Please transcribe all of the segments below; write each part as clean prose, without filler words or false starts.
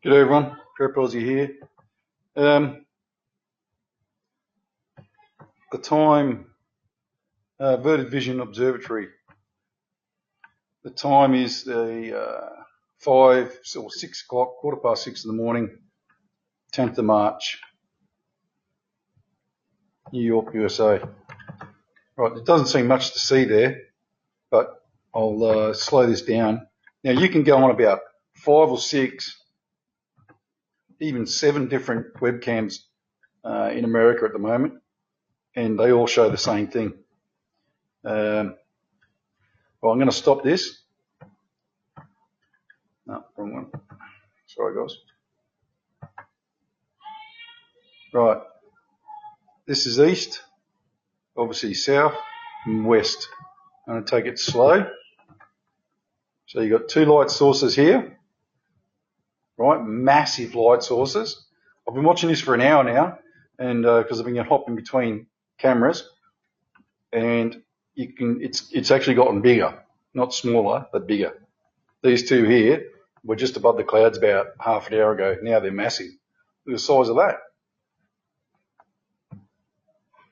G'day everyone, Prep Aussie here. The time, Verted Vision Observatory. The time is the 5 or 6 o'clock, 6:15 in the morning, 10th of March, New York, USA. Right, there doesn't seem much to see there, but I'll slow this down. Now you can go on about 5 or 6, even 7 different webcams in America at the moment, and they all show the same thing. Well, I'm going to stop this. No, wrong one. Sorry, guys. Right. This is east, obviously south, and west. I'm going to take it slow. So you've got 2 light sources here, right? Massive light sources. I've been watching this for an hour now, and because I've been hopping between cameras, and you can, it's actually gotten bigger, not smaller, but bigger. These 2 here were just above the clouds about half an hour ago. Now they're massive. Look at the size of that.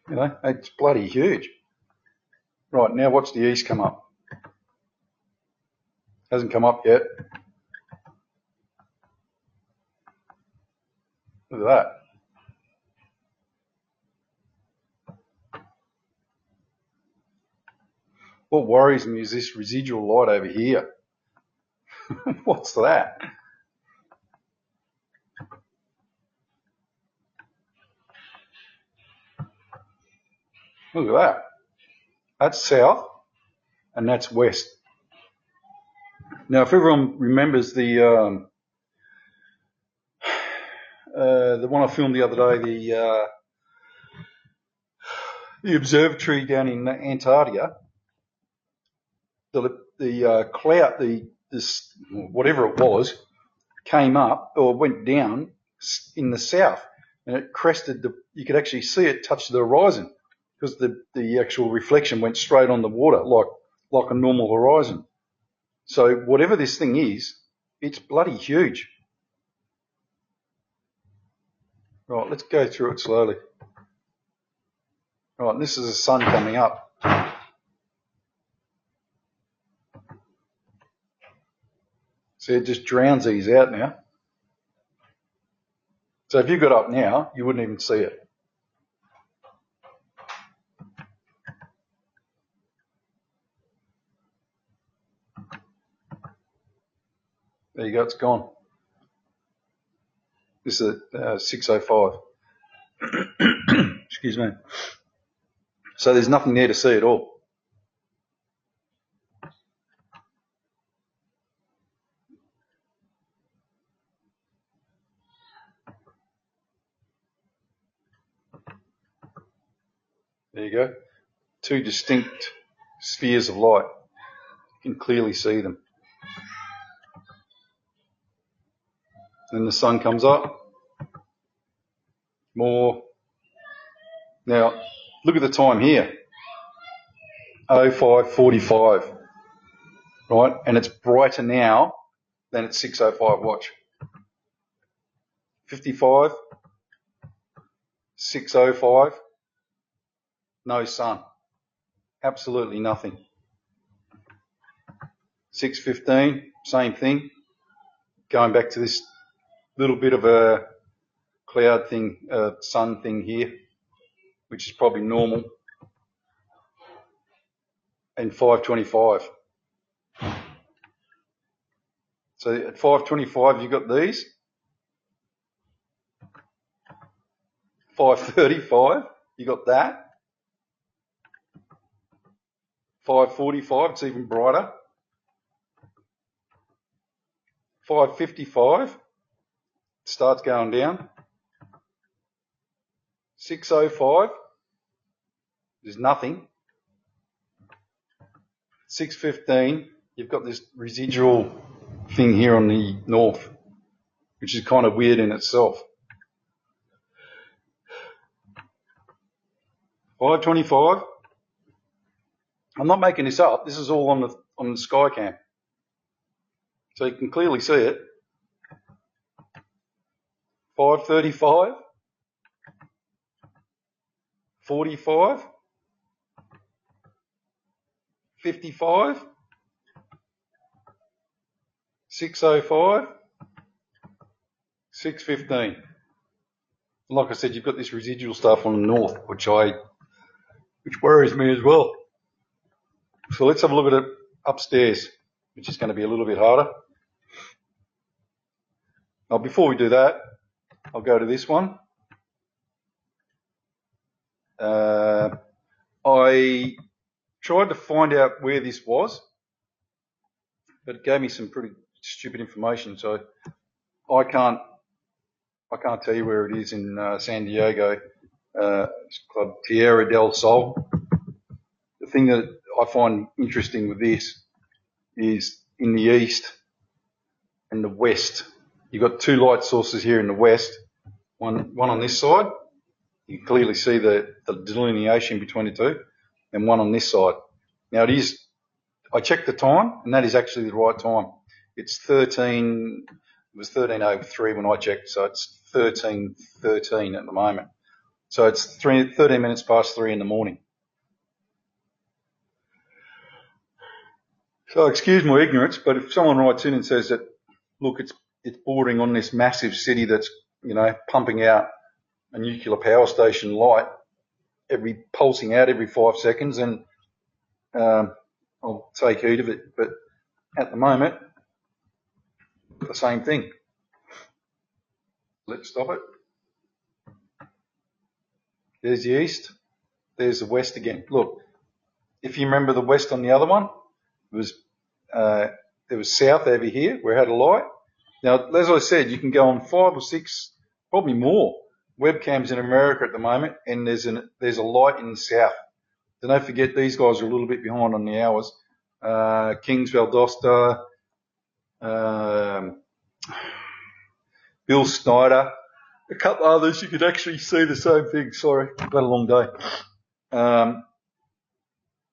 You know, it's bloody huge. Right, now watch the east come up. Hasn't come up yet. Look at that. What worries me is this residual light over here. What's that? Look at that. That's south and that's west. Now, if everyone remembers the one I filmed the other day, the observatory down in Antarctica, the cloud, this whatever it was, came up or went down in the south, and it crested you could actually see it touch the horizon because the actual reflection went straight on the water like a normal horizon. So whatever this thing is, it's bloody huge. Right, let's go through it slowly. Right, this is the sun coming up. See, it just drowns these out now. So if you got up now, you wouldn't even see it. There you go, it's gone. This is at 6:05. Excuse me. So there's nothing there to see at all. There you go. 2 distinct spheres of light. You can clearly see them. Then the sun comes up. More. Now, look at the time here. 05:45. Right? And it's brighter now than at 6:05. Watch. 55. 6:05. No sun. Absolutely nothing. 6:15. Same thing. Going back to this little bit of a cloud thing, sun thing here, which is probably normal. And 5:25. So at 5:25 you've got these. 5:35 you got that. 5:45 it's even brighter. 5:55 starts going down. 6:05 there's nothing. 6:15 you've got this residual thing here on the north, which is kind of weird in itself. 5:25. I'm not making this up. This is all on the Skycam, so you can clearly see it. 5:35, 45, 55, 6:05, 6:15. Like I said, you've got this residual stuff on the north, which worries me as well. So let's have a look at it upstairs, which is going to be a little bit harder. Now, before we do that, I'll go to this one. I tried to find out where this was, but it gave me some pretty stupid information, so I can't tell you where it is in San Diego. It's called Tierra del Sol. The thing that I find interesting with this is in the east and the west. You've got two light sources here in the west, one on this side. You can clearly see the delineation between the two, and one on this side. Now I checked the time, and that is actually the right time. It was 13:03 when I checked, so it's 13:13 at the moment. So it's 13 minutes past 3 in the morning. So excuse my ignorance, but if someone writes in and says that, look, it's bordering on this massive city that's, pumping out a nuclear power station light, pulsing out every 5 seconds, and I'll take heed of it. But at the moment, the same thing. Let's stop it. There's the east. There's the west again. Look, if you remember the west on the other one, there was south over here where it had a light. Now, as I said, you can go on 5 or 6, probably more webcams in America at the moment, and there's a light in the south. So don't forget, these guys are a little bit behind on the hours. Kings Valdosta, Bill Snyder, a couple others, you could actually see the same thing. Sorry, I've had a long day.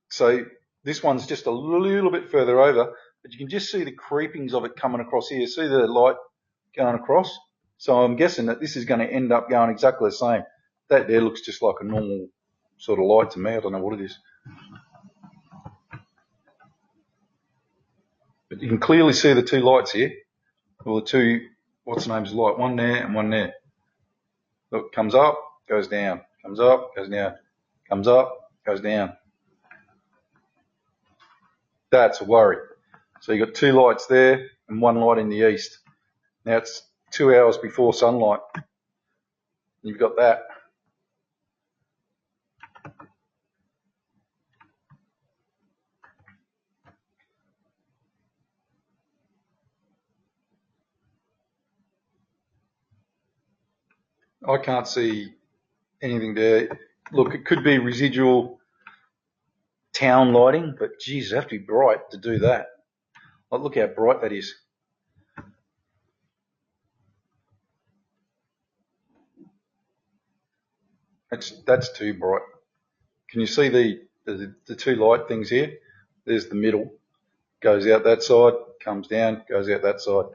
So this one's just a little bit further over, but you can just see the creepings of it coming across here. See the light going across? So I'm guessing that this is going to end up going exactly the same. That there looks just like a normal sort of light to me. I don't know what it is. But you can clearly see the two lights here. Or the two, what's the name's light? One there and one there. Look, comes up, goes down. Comes up, goes down. Comes up, goes down. That's a worry. So you've got two lights there and one light in the east. Now it's 2 hours before sunlight. You've got that. I can't see anything there. Look, it could be residual town lighting, but geez, it have to be bright to do that. Like, look how bright that is. That's too bright. Can you see the two light things here? There's the middle. Goes out that side, comes down, goes out that side.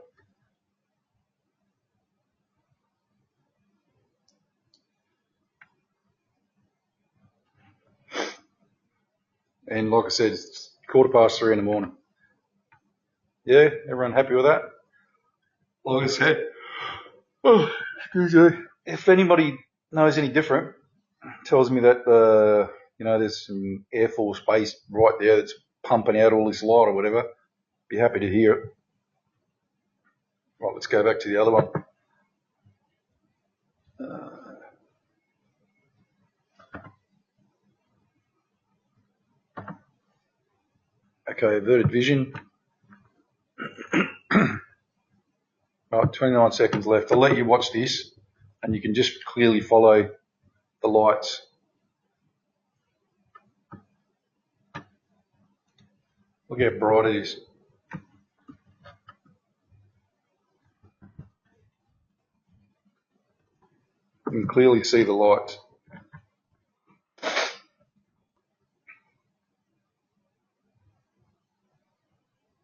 And like I said, it's 3:15 in the morning. Yeah, everyone happy with that? Like I said, excuse me. If anybody knows any different, tells me that there's some Air Force base right there that's pumping out all this light or whatever, be happy to hear it. Right, let's go back to the other one. Okay, averted vision. Right, 29 seconds left. I'll let you watch this, and you can just clearly follow the lights. Look how bright it is. You can clearly see the lights.